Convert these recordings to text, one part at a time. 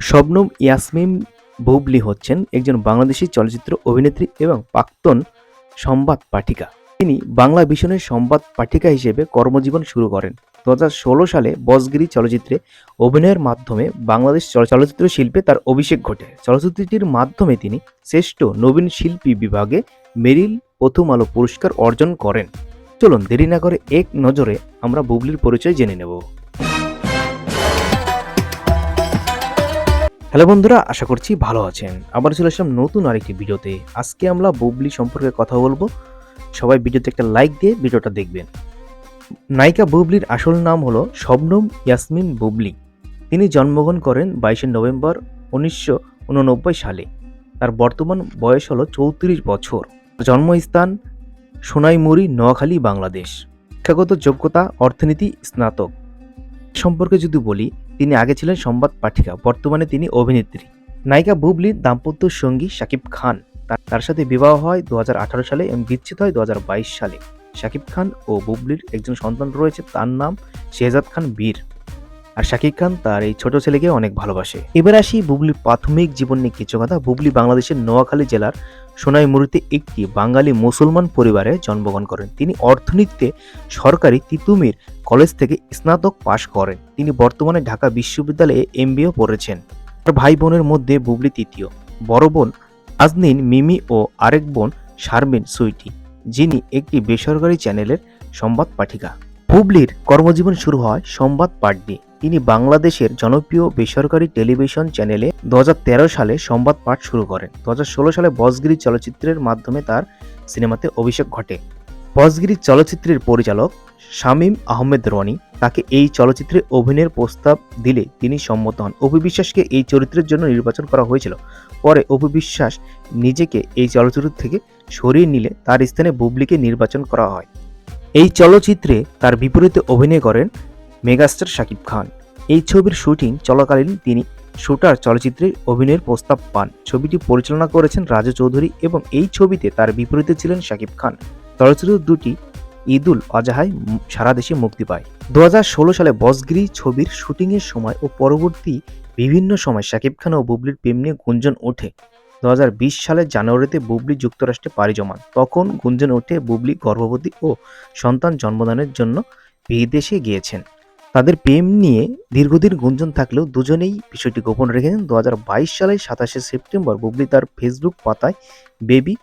শবনম ইয়াসমিন বুবলী হচ্ছেন একজন বাংলাদেশী চলচ্চিত্র অভিনেত্রী এবং প্রাক্তন সংবাদ পাঠিকা। তিনি বাংলা ভিশনের সংবাদ পাঠিকা হিসেবে কর্মজীবন শুরু করেন। 2016 সালে বসগিরি চলচ্চিত্রে অভিনয়ের মাধ্যমে বাংলাদেশ চলচ্চিত্র শিল্পে তার অভিষেক ঘটে। চলচ্চিত্রটির মাধ্যমে তিনি শ্রেষ্ঠ নবীন শিল্পী বিভাগে মেরিল প্রথম আলো পুরস্কার অর্জন করেন। চলুন দেরি না করে এক নজরে আমরা বুবলীর পরিচয় জেনে নেব। হ্যালো বন্ধুরা, আশা করছি ভালো আছেন। আবার চলে আসলাম নতুন আরেকটি ভিডিওতে। আজকে আমরা বুবলী সম্পর্কে কথা বলবো। সবাই ভিডিওতে একটা লাইক দিয়ে ভিডিওটা দেখবেন। নায়িকা বুবলীর আসল নাম হলো শবনম ইয়াসমিন বুবলী। তিনি জন্মগ্রহণ করেন 22 নভেম্বর 1989 সালে। তার বর্তমান বয়স হলো 34 বছর। জন্মস্থান সোনাইমুড়ি, নোয়াখালী, বাংলাদেশ। শিক্ষাগত যোগ্যতা অর্থনীতি স্নাতক। সম্পর্কে যদি বলি, তিনি আগে ছিলেন সংবাদ পাঠিকা, বর্তমানে তিনি অভিনেত্রী। নায়িকা বুবলীর দাম্পত্য সঙ্গী শাকিব খান। তার সাথে বিবাহ হয় 2018 সালে এবং বিচ্ছেদ হয় 2022 সালে। শাকিব খান ও বুবলীর একজন সন্তান রয়েছে, তার নাম শেহজাদ খান বীর। আর শাকিব খান তার এই ছোট ছেলেকে অনেক ভালোবাসে। এবার আসি বুবলীর প্রাথমিক জীবন নিয়ে কিছু কথা। বুবলী বাংলাদেশের নোয়াখালী জেলার সোনাইমুড়িতে একটি বাঙালি মুসলমান পরিবারে জন্মগ্রহণ করেন। তিনি অর্থনীতিতে সরকারি তিতুমির কলেজ থেকে স্নাতক পাশ করেন। তিনি বর্তমানে ঢাকা বিশ্ববিদ্যালয়ে MBA পড়েছেন। তার ভাই বোনের মধ্যে বুবলী তৃতীয়। বড় বোন আজনিন মিমি ও আরেক বোন শারমিন সুইটি, যিনি একটি বেসরকারি চ্যানেলের সংবাদ পাঠিকা। বুবলীর কর্মজীবন শুরু হয় সংবাদ পাঠ দিয়ে। তিনি বাংলাদেশের জনপ্রিয় বেসরকারি টেলিভিশন চ্যানেলে 2013 সালে সংবাদ পাঠ শুরু করেন। 2016 সালে বসগিরি চলচ্চিত্রের মাধ্যমে তার সিনেমাতে অভিষেক ঘটে। বসগিরি চলচ্চিত্রের পরিচালক শামীম আহমেদ রনি তাকে এই চলচ্চিত্রে অভিনয়ের প্রস্তাব দিলে তিনি সম্মত হন। অপু বিশ্বাসকে এই চরিত্রের জন্য নির্বাচন করা হয়েছিল। পরে অপু বিশ্বাস নিজেকে এই চলচ্চিত্র থেকে সরিয়ে নিলে তার স্থানে বুবলীকে নির্বাচন করা হয়। এই চলচ্চিত্রে তার বিপরীতে অভিনয় করেন মেগাস্টার শাকিব খান। এই ছবির শুটিং চলাকালীন তিনি শুটার চলচ্চিত্রে অভিনয়ের প্রস্তাব পান। ছবিটি পরিচালনা করেছেন রাজু চৌধুরী এবং এই ছবিতে তার বিপরীতে ছিলেন শাকিব খান। চলচ্চিত্র দুটি ঈদুল আজহায় সারা দেশে মুক্তি পায়। 2016 সালে বসগিরি ছবির শুটিংয়ের সময় ও পরবর্তী বিভিন্ন সময় শাকিব খান ও বুবলীর প্রেম নিয়ে গুঞ্জন ওঠে। 2020 সালের জানুয়ারিতে বুবলী যুক্তরাষ্ট্রে পাড়ি জমান। তখন গুঞ্জন ওঠে বুবলী গর্ভবতী ও সন্তান জন্মদানের জন্য বিদেশে গিয়েছেন। তাদের প্রেম নিয়ে দীর্ঘদিন গুঞ্জন থাকলেও দুজনেই বিষয়টি গোপন রেখেছেন। 2022 সালের 27 সেপ্টেম্বর বুবলী তার ফেসবুক পাতায় বেবি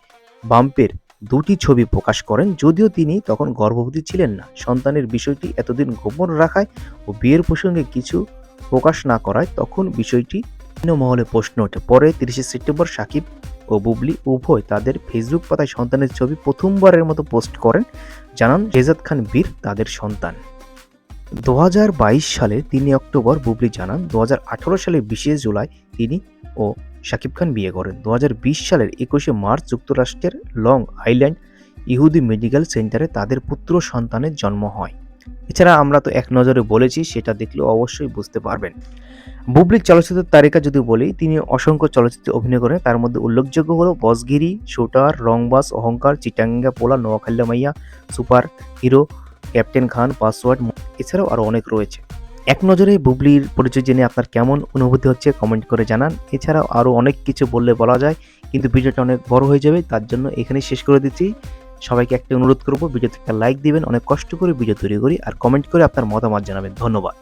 বাম্পের দুটি ছবি প্রকাশ করেন। যদিও তিনি তখন গর্ভবতী ছিলেন না। সন্তানের বিষয়টি এতদিন গোপন রাখায় ও বিয়ের প্রসঙ্গে কিছু প্রকাশ না করায় তখন বিষয়টি বিভিন্ন মহলে প্রশ্ন ওঠে। পরে 30 সেপ্টেম্বর শাকিব ও বুবলী উভয় তাদের ফেসবুক পাতায় সন্তানের ছবি প্রথমবারের মতো পোস্ট করেন। জানান শেহজাদ খান বীর তাদের সন্তান। 2022 সালের 3 অক্টোবর বুবলী জানান 2018 সালের 20 জুলাই তিনি ও শাকিব খান বিয়ে করেন। 2020 সালের 21 মার্চ যুক্তরাষ্ট্রের লং আইল্যান্ড ইহুদি মেডিকেল সেন্টারে তাদের পুত্র সন্তানের জন্ম হয়। এছাড়া আমরা তো এক নজরে বলেছি, সেটা দেখলে অবশ্যই বুঝতে পারবেন। বুবলীর চলচ্চিত্রের তালিকা যদি বলি, তিনি অসংখ্য চলচ্চিত্রে অভিনয় করেন। তার মধ্যে উল্লেখযোগ্য হলো বসগিরি, শুটার, রংবাজ, অহংকার, চিটাঙ্গা পোলা, নোয়াখালী মাইয়া, সুপার হিরো, ক্যাপ্টেন খান, পাসওয়ার্ড, এছাড়াও আরও অনেক রয়েছে। এক নজরে বুবলীর পরিচয় জেনে আপনার কেমন অনুভূতি হচ্ছে কমেন্ট করে জানান। এছাড়াও আরও অনেক কিছু বললে বলা যায়, কিন্তু ভিডিওটা অনেক বড় হয়ে যাবে, তার জন্য এখানেই শেষ করে দিচ্ছি। সবাইকে একটা অনুরোধ করবো, ভিডিওতে একটা লাইক দিবেন। অনেক কষ্ট করে ভিডিও তৈরি করি, আর কমেন্ট করে আপনার মতামত জানাবেন। ধন্যবাদ।